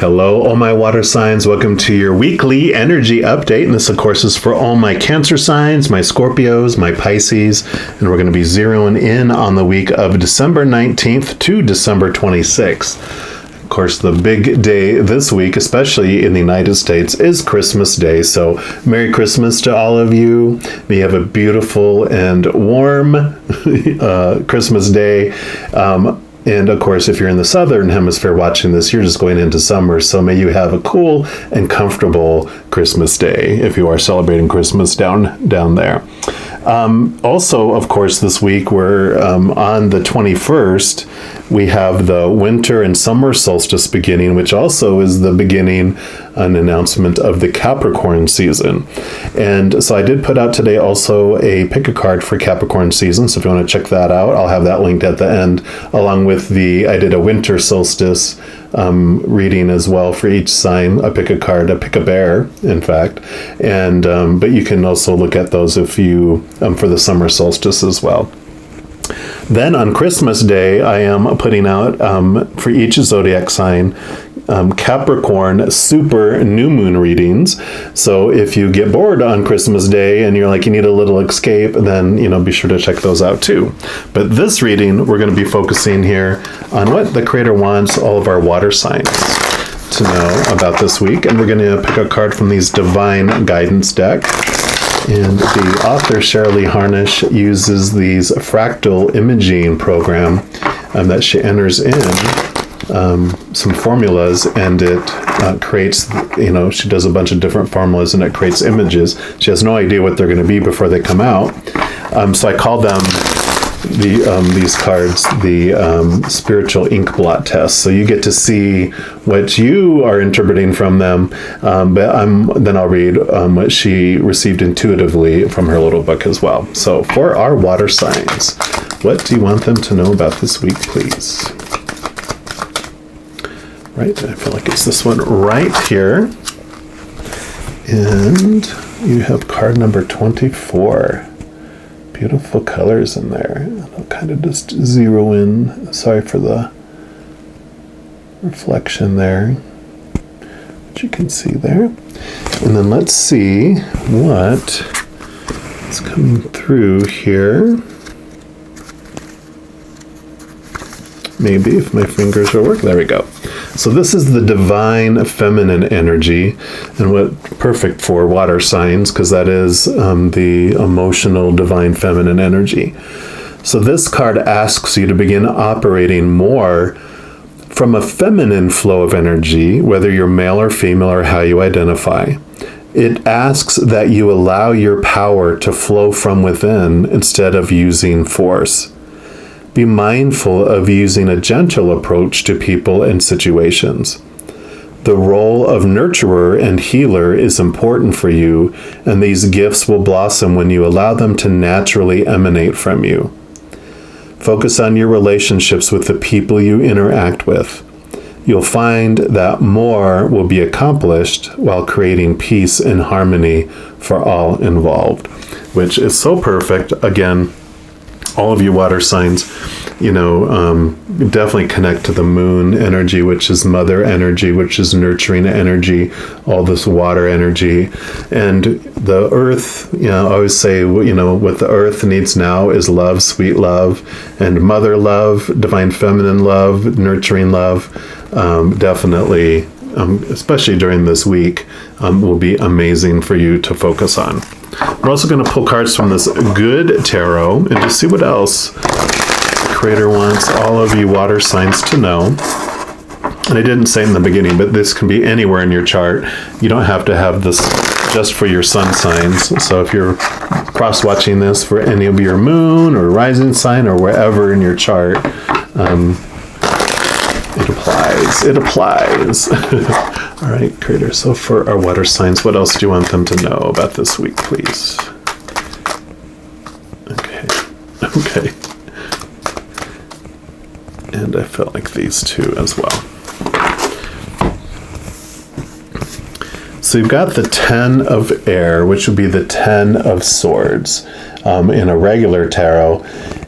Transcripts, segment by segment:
Hello, all my water signs. Welcome to your weekly energy update. And this, of course, is for all my Cancer signs, my Scorpios, my Pisces. And we're going to be zeroing in on the week of December 19th to December 26th. Of course, the big day this week, especially in the United States, is Christmas Day. So Merry Christmas to all of you. May you have a beautiful and warm Christmas Day. And of course, if you're in the Southern Hemisphere watching this, you're just going into summer. So may you have a cool and comfortable Christmas Day if you are celebrating Christmas down there. Also, of course, this week we're on the 21st. We have the winter and summer solstice beginning, which also is the beginning, an announcement of the Capricorn season. And so I did put out today also a pick a card for Capricorn season. So if you want to check that out, I'll have that linked at the end, along with I did a winter solstice reading as well for each sign. I pick a card, I pick a bear, in fact. And but you can also look at those if you for the summer solstice as well. Then on Christmas Day, I am putting out for each zodiac sign Capricorn super new moon readings. So if you get bored on Christmas Day and you're like, you need a little escape, then, be sure to check those out too. But this reading, we're going to be focusing here on what the Creator wants all of our water signs to know about this week. And we're going to pick a card from these Divine Guidance deck. And the author, Shirley Harnish, uses these fractal imaging program that she enters in some formulas, and it creates, she does a bunch of different formulas and it creates images. She has no idea what they're going to be before they come out. So I call them these cards the spiritual ink blot test. So you get to see what you are interpreting from them, but then I'll read what she received intuitively from her little book as well. So for our water signs, what do you want them to know about this week, please? Right, I feel like it's this one right here. And you have card number 24. Beautiful colors in there. I'll kind of just zero in. Sorry for the reflection there, but you can see there. And then let's see what is coming through here. Maybe if my fingers will work. There we go. So this is the divine feminine energy, and what perfect for water signs, because that is the emotional divine feminine energy. So this card asks you to begin operating more from a feminine flow of energy, whether you're male or female or how you identify. It asks that you allow your power to flow from within instead of using force. Be mindful of using a gentle approach to people and situations. The role of nurturer and healer is important for you, and these gifts will blossom when you allow them to naturally emanate from you. Focus on your relationships with the people you interact with. You'll find that more will be accomplished while creating peace and harmony for all involved, which is so perfect. Again, all of you water signs, definitely connect to the moon energy, which is mother energy, which is nurturing energy, all this water energy. And the earth, I always say, what the earth needs now is love, sweet love, and mother love, divine feminine love, nurturing love. Definitely, especially during this week, will be amazing for you to focus on. We're also going to pull cards from this Good Tarot and just see what else the Creator wants all of you water signs to know. And I didn't say in the beginning, but this can be anywhere in your chart. You don't have to have this just for your sun signs. So if you're cross-watching this for any of your moon or rising sign or wherever in your chart, it applies. All right, Creator. So for our water signs, what else do you want them to know about this week, please? Okay. And I felt like these two as well. So you've got the 10 of air, which would be the 10 of swords in a regular tarot.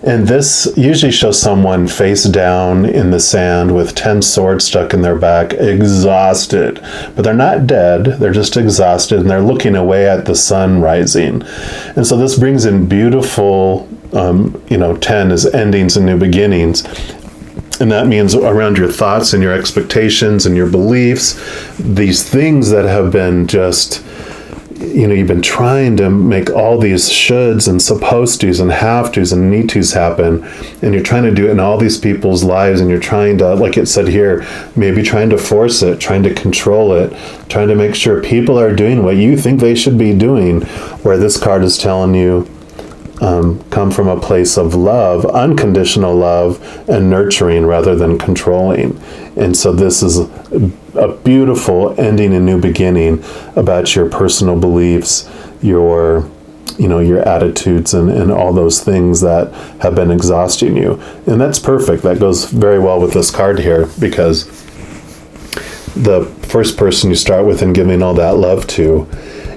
And this usually shows someone face down in the sand with 10 swords stuck in their back, exhausted. But they're not dead, they're just exhausted, and they're looking away at the sun rising. And so this brings in beautiful, 10 is endings and new beginnings. And that means around your thoughts and your expectations and your beliefs, these things that have been just, you've been trying to make all these shoulds and supposed tos and have tos and need tos happen, and you're trying to do it in all these people's lives, and you're trying to, like it said here, maybe trying to force it, trying to control it, trying to make sure people are doing what you think they should be doing, where this card is telling you, come from a place of love, unconditional love, and nurturing rather than controlling. And so this is a beautiful ending and new beginning about your personal beliefs, your attitudes, and all those things that have been exhausting you. And that's perfect. That goes very well with this card here, because the first person you start with and giving all that love to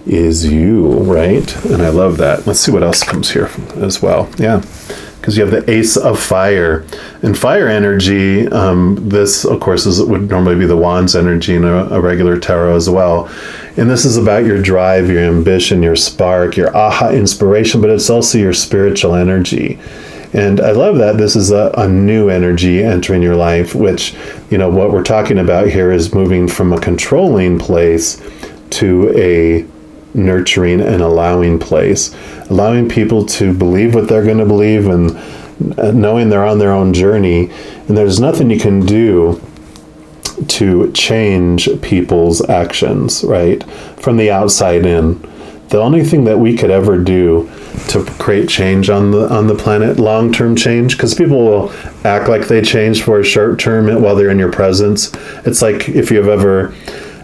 is you, right? And I love that. Let's see what else comes here as well. Yeah, because you have the Ace of Fire. And fire energy, this, of course, would normally be the Wands energy in a regular tarot as well. And this is about your drive, your ambition, your spark, your aha inspiration, but it's also your spiritual energy. And I love that this is a new energy entering your life, which, what we're talking about here is moving from a controlling place to a nurturing and allowing place, allowing people to believe what they're going to believe, and knowing they're on their own journey, and there's nothing you can do to change people's actions, right, from the outside in. The only thing that we could ever do to create change on the planet, long-term change, because people will act like they change for a short term while they're in your presence. It's like if you've ever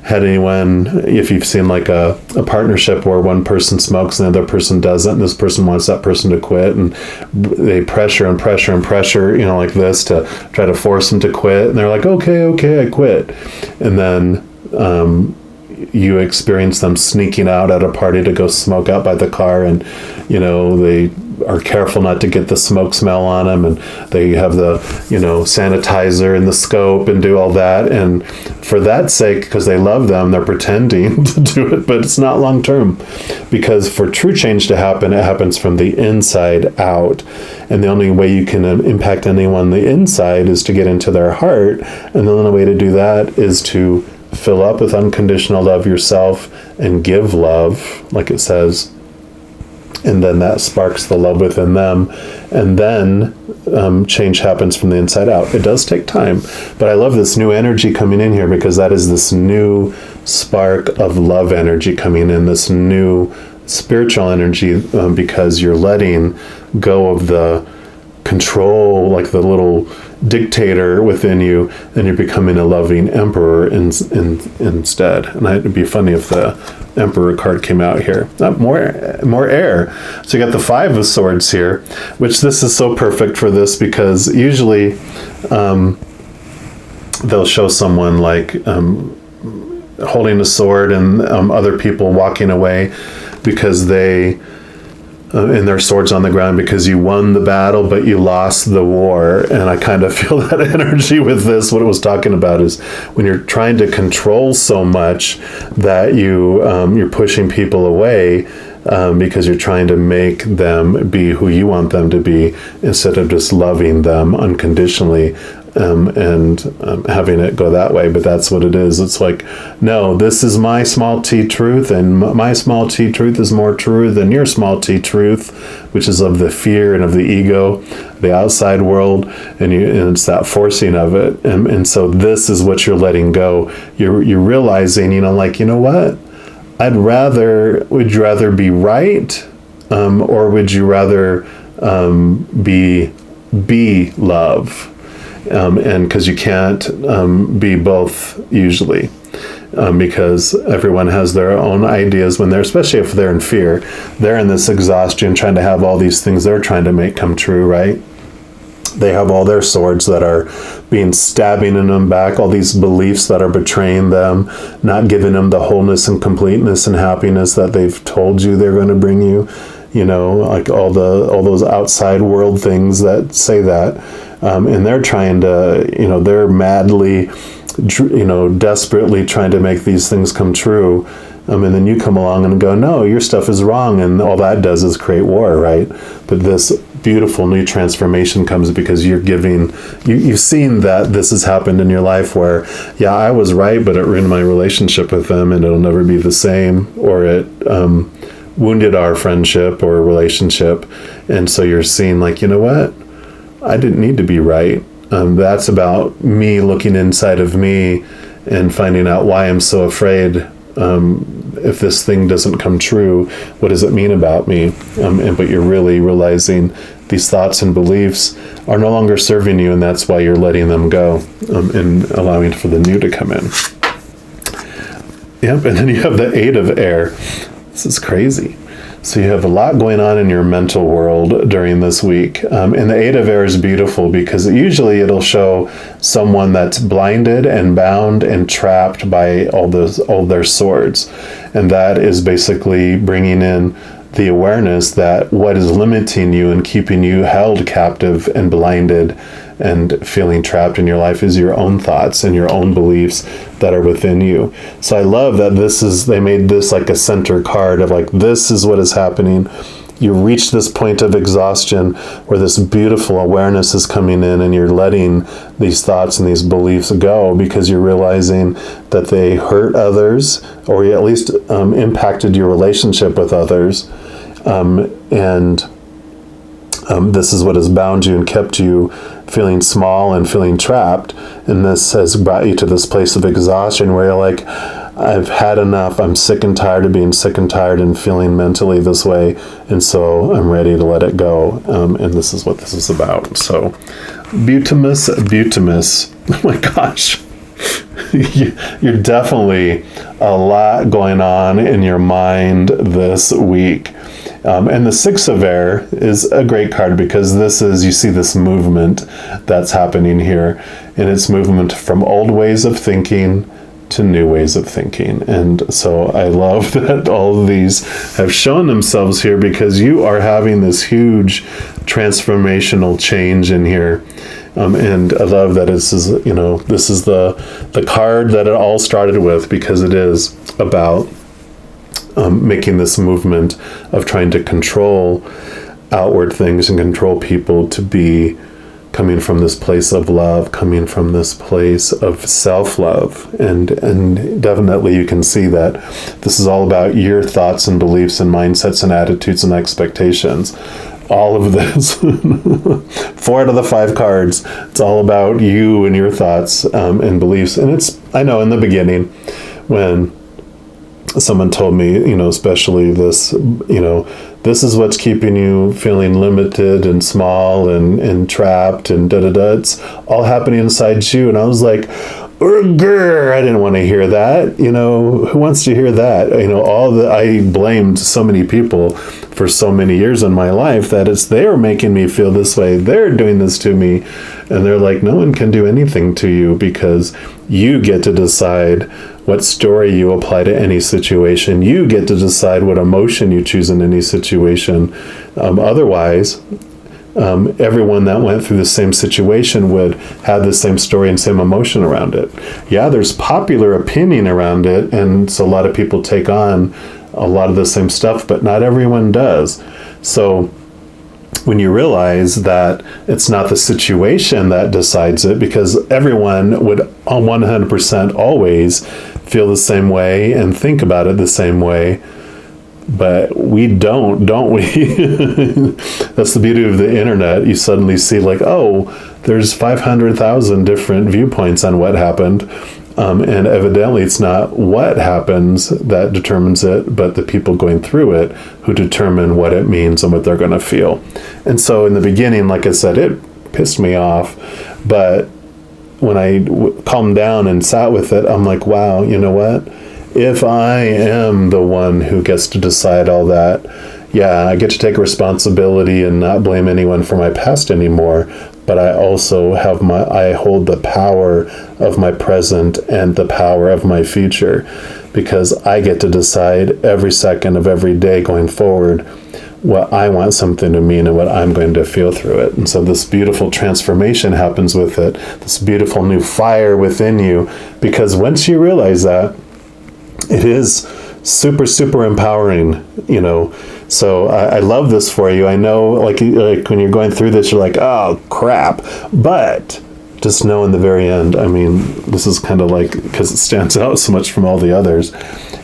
had anyone, if you've seen like a partnership where one person smokes and the other person doesn't, and this person wants that person to quit, and they pressure and pressure and pressure, like this, to try to force them to quit, and they're like, okay, I quit. And then you experience them sneaking out at a party to go smoke out by the car, and they are careful not to get the smoke smell on them, and they have the sanitizer and the scope and do all that, and for that sake, because they love them, they're pretending to do it, but it's not long term, because for true change to happen, it happens from the inside out, and the only way you can impact anyone on the inside is to get into their heart, and the only way to do that is to fill up with unconditional love yourself and give love, like it says, and then that sparks the love within them, and then change happens from the inside out. It does take time, but I love this new energy coming in here, because that is this new spark of love energy coming in, this new spiritual energy, because you're letting go of the control, like the little dictator within you, and you're becoming a loving emperor instead. And it'd be funny if the Emperor card came out here. More air. So you got the Five of Swords here, which this is so perfect for this, because usually they'll show someone like holding a sword, and other people walking away because they and their swords on the ground, because you won the battle but you lost the war. And I kind of feel that energy with this. What it was talking about is when you're trying to control so much that you're pushing people away, because you're trying to make them be who you want them to be, instead of just loving them unconditionally, and having it go that way. But that's what it is. It's like, no, this is my small t truth, and my small t truth is more true than your small t truth, which is of the fear and of the ego, the outside world, and it's that forcing of it. And so this is what you're letting go. You're realizing, what? Would you rather be right, or would you rather be love? And because you can't be both usually, because everyone has their own ideas especially if they're in fear, they're in this exhaustion, trying to have all these things they're trying to make come true, right? They have all their swords that are stabbing in them back, all these beliefs that are betraying them, not giving them the wholeness and completeness and happiness that they've told you they're going to bring you. like all those outside world things that say that. And they're trying to, they're madly, desperately trying to make these things come true. And then you come along and go, no, your stuff is wrong. And all that does is create war, right? But this beautiful new transformation comes because you've seen that this has happened in your life where, yeah, I was right, but it ruined my relationship with them and it'll never be the same, or it wounded our friendship or relationship. And so you're seeing like, you know what? I didn't need to be right. That's about me looking inside of me and finding out why I'm so afraid. If this thing doesn't come true, what does it mean about me? But you're really realizing these thoughts and beliefs are no longer serving you, and that's why you're letting them go and allowing for the new to come in. Yep, and then you have the 8 of air. This is crazy. So you have a lot going on in your mental world during this week. And the 8 of air is beautiful because usually it'll show someone that's blinded and bound and trapped by all their swords. And that is basically bringing in the awareness that what is limiting you and keeping you held captive and blinded and feeling trapped in your life is your own thoughts and your own beliefs that are within you. So I love that they made this like a center card of like, this is what is happening. You reach this point of exhaustion where this beautiful awareness is coming in and you're letting these thoughts and these beliefs go because you're realizing that they hurt others or at least impacted your relationship with others. This is what has bound you and kept you feeling small and feeling trapped. And this has brought you to this place of exhaustion where you're like, I've had enough. I'm sick and tired of being sick and tired and feeling mentally this way. And so I'm ready to let it go. And this is what this is about. So Butamus. Oh my gosh. You're definitely a lot going on in your mind this week. And the 6 of air is a great card because you see this movement that's happening here. And it's movement from old ways of thinking to new ways of thinking. And so I love that all of these have shown themselves here because you are having this huge transformational change in here. And I love that this is the card that it all started with because it is about making this movement of trying to control outward things and control people to be coming from this place of love, coming from this place of self-love. And definitely you can see that this is all about your thoughts and beliefs and mindsets and attitudes and expectations. All of this, 4 out of the 5 cards, it's all about you and your thoughts and beliefs. And I know in the beginning when someone told me, especially this, this is what's keeping you feeling limited and small and trapped and it's all happening inside you. And I was like, I didn't want to hear that. Who wants to hear that? I blamed so many people for so many years in my life that they're making me feel this way. They're doing this to me. And they're like, no one can do anything to you because you get to decide what story you apply to any situation. You get to decide what emotion you choose in any situation. Otherwise, everyone that went through the same situation would have the same story and same emotion around it. Yeah, there's popular opinion around it, and so a lot of people take on a lot of the same stuff, but not everyone does. So when you realize that it's not the situation that decides it, because everyone would 100% always feel the same way and think about it the same way, but we don't we? That's the beauty of the internet. You suddenly see like, oh, there's 500,000 different viewpoints on what happened. And evidently it's not what happens that determines it, but the people going through it who determine what it means and what they're going to feel. And so in the beginning, like I said, it pissed me off. But when I calmed down and sat with it, I'm like, wow, you know what? If I am the one who gets to decide all that, yeah, I get to take responsibility and not blame anyone for my past anymore. But I also I hold the power of my present and the power of my future, because I get to decide every second of every day going forward what I want something to mean and what I'm going to feel through it. And so this beautiful transformation happens with it, this beautiful new fire within you, because once you realize that, it is super, super empowering, you know. So I love this for you. I know, like when you're going through this, you're like, oh, crap. But just know in the very end, I mean, this is kind of like, because it stands out so much from all the others,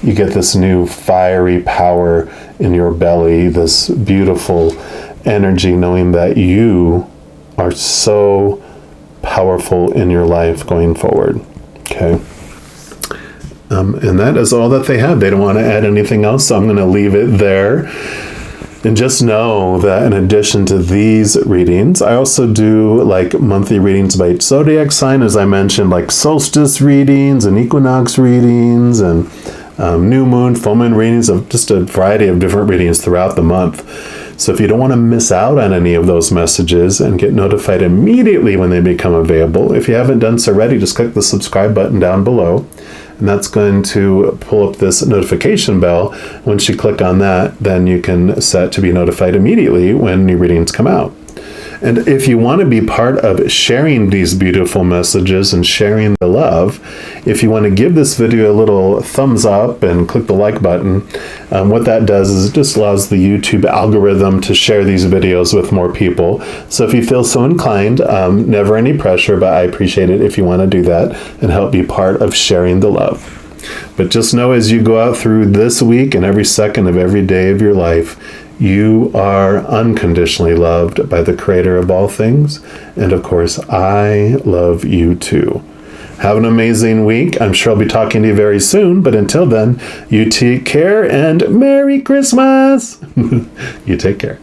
you get this new fiery power in your belly, this beautiful energy, knowing that you are so powerful in your life going forward. Okay. And that is all that they have. They don't want to add anything else, so I'm going to leave it there. And just know that in addition to these readings, I also do like monthly readings by each zodiac sign, as I mentioned, like solstice readings and equinox readings and new moon, full moon readings, of just a variety of different readings throughout the month. So if you don't want to miss out on any of those messages and get notified immediately when they become available, if you haven't done so already, just click the subscribe button down below. And that's going to pull up this notification bell. Once you click on that, then you can set to be notified immediately when new readings come out. And if you want to be part of sharing these beautiful messages and sharing the love, if you want to give this video a little thumbs up and click the like button, what that does is it just allows the YouTube algorithm to share these videos with more people. So if you feel so inclined, never any pressure, but I appreciate it if you want to do that and help be part of sharing the love. But just know as you go out through this week and every second of every day of your life, you are unconditionally loved by the Creator of all things. And of course, I love you too. Have an amazing week. I'm sure I'll be talking to you very soon. But until then, you take care and Merry Christmas. You take care.